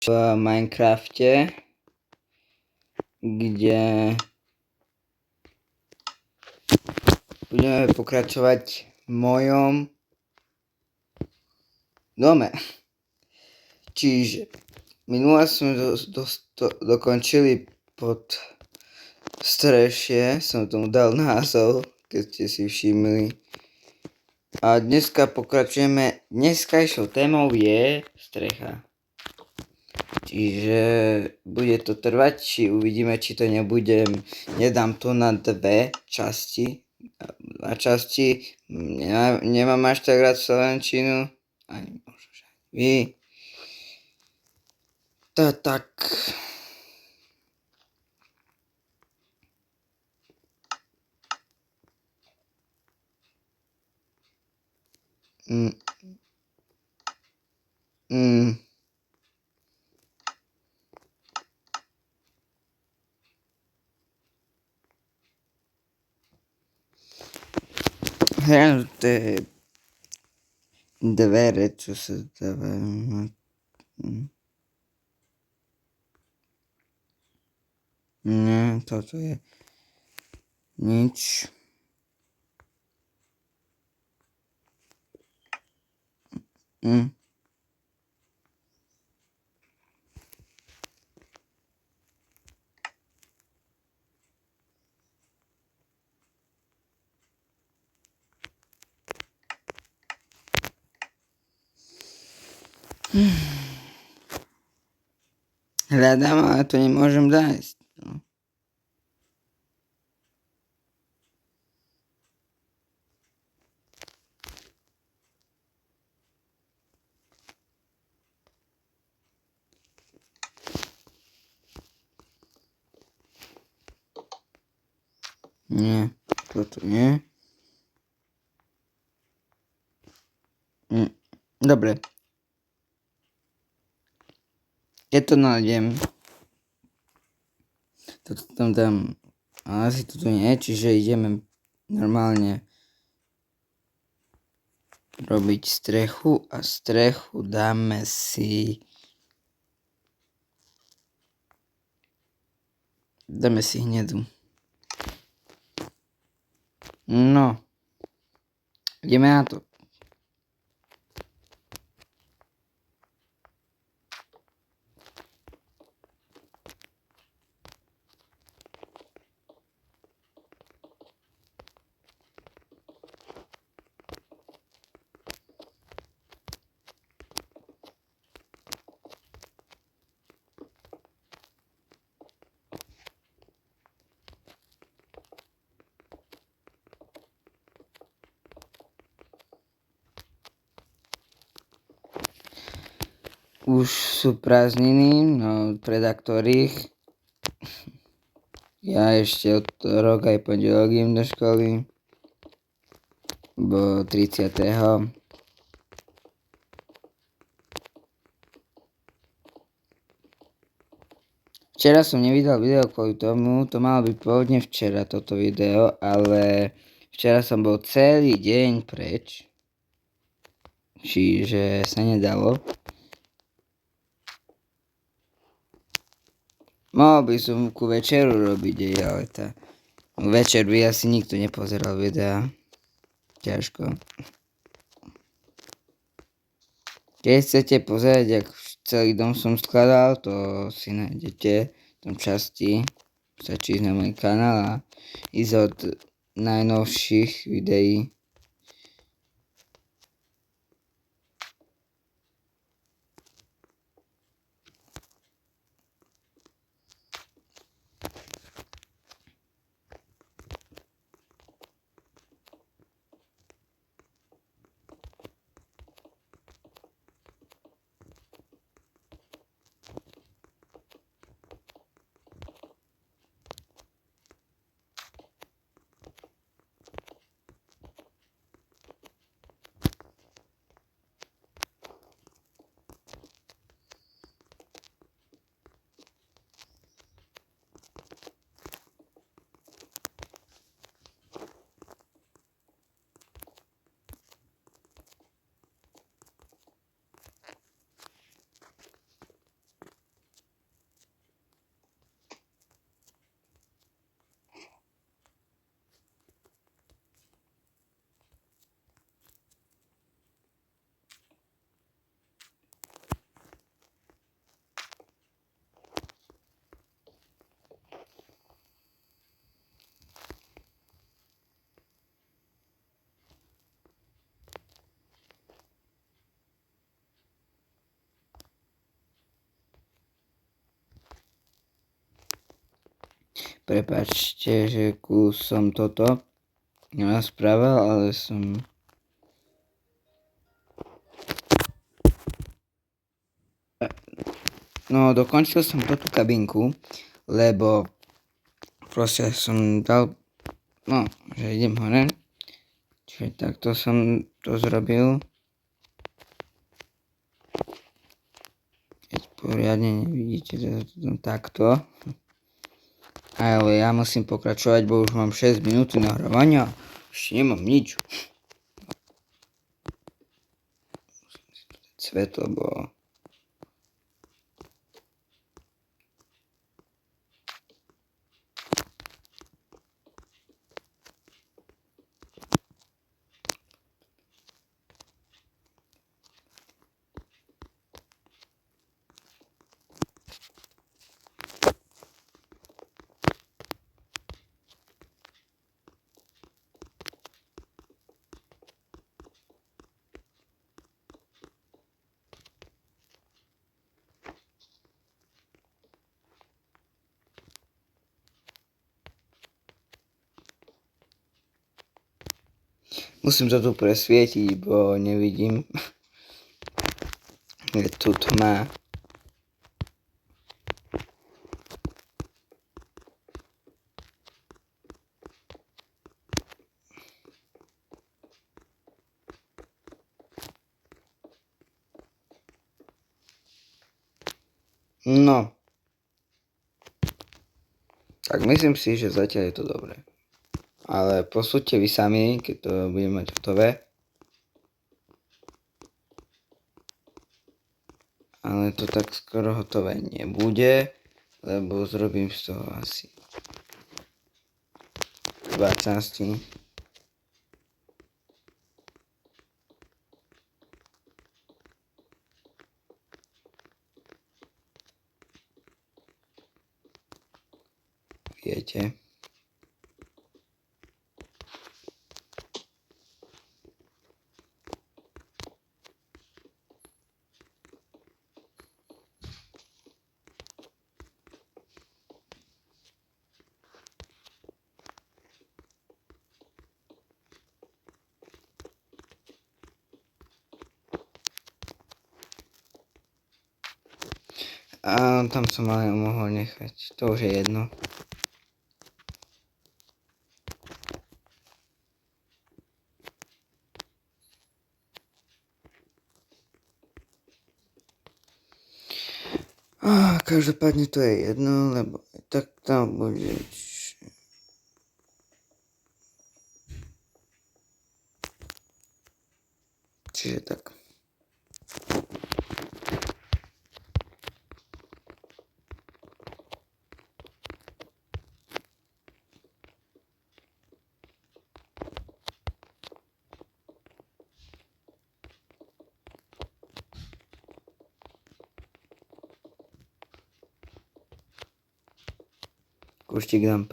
v Minecrafte, kde budeme pokračovať v mojom dome. Čiže minule sme dokončili pod strešie, som tomu dal názov, keď ste si všimli. A dneska pokračujeme, dneskajšou témou je strecha. Čiže bude to trvať, či uvidíme, či to nedám to na dve časti. Nemám až tak rád slovenčinu, ani možno, že vy. To tak. Tie dvere, čo sa dávajú. Nie, toto je nič. Hľadám, ale to nemôžem nájsť. No. Nie, toto nie. Dobre. Keď to nájdem, toto tam dám, ale asi toto nie, čiže ideme normálne robiť strechu a strechu dáme si hnedú. No, ideme na to. Už sú prázdniny, no preda ktorých ja ešte od rok aj pondelok idem do školy, bo 30. Včera som nevydal video kvôli tomu, to malo byť pôvodne včera toto video, ale včera som bol celý deň preč, čiže sa nedalo. Mohol by som ku večeru robiť, ale večer by asi nikto nepozeral videa. Ťažko. Keď chcete pozerať, jak celý dom som skladal, to si nájdete v tom časti. Stačí ísť na môj kanál a ísť od najnovších videí. Prepáčte, že som toto nerozprával, ale som... No, dokončil som tú kabinku, lebo proste som dal, no, že idem hore. Čiže takto som to zrobil. Keď poriadne nevidíte, takto. Ale ja musím pokračovať, bo už mám 6 minút nahrávania. Ešte nemám nič. Svetlo, bo... Musím to tu presvietiť, bo nevidím. Je tu tma. No. Tak myslím si, že zatiaľ je to dobré. Ale posúďte vy sami, keď to budeme mať hotové. Ale to tak skoro hotové nebude, lebo zrobím z toho asi 20. Viete. A tam som ale mohol nechať, to už je jedno. Každopádne to je jedno, lebo tak tam bude... Čiže tak. Kuštík dám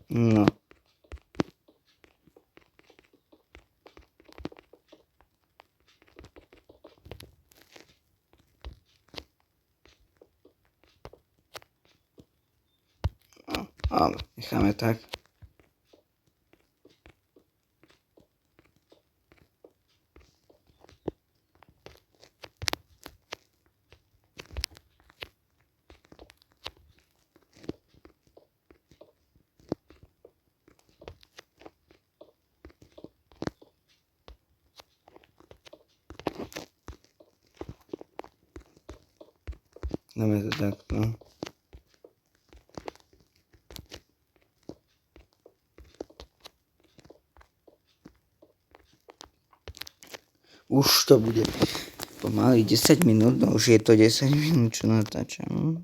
No. Ale necháme tak. Dáme to takto. Už to bude pomaly 10 minút, no už je to 10 minút, čo natáčam.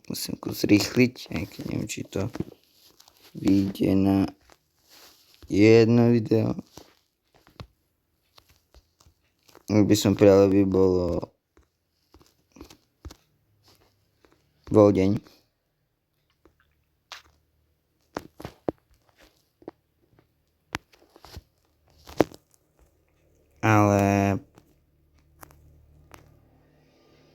Musím zrýchliť, aj keď neviem, či to vyjde na jedno video. By som prijal, aby bol deň. Ale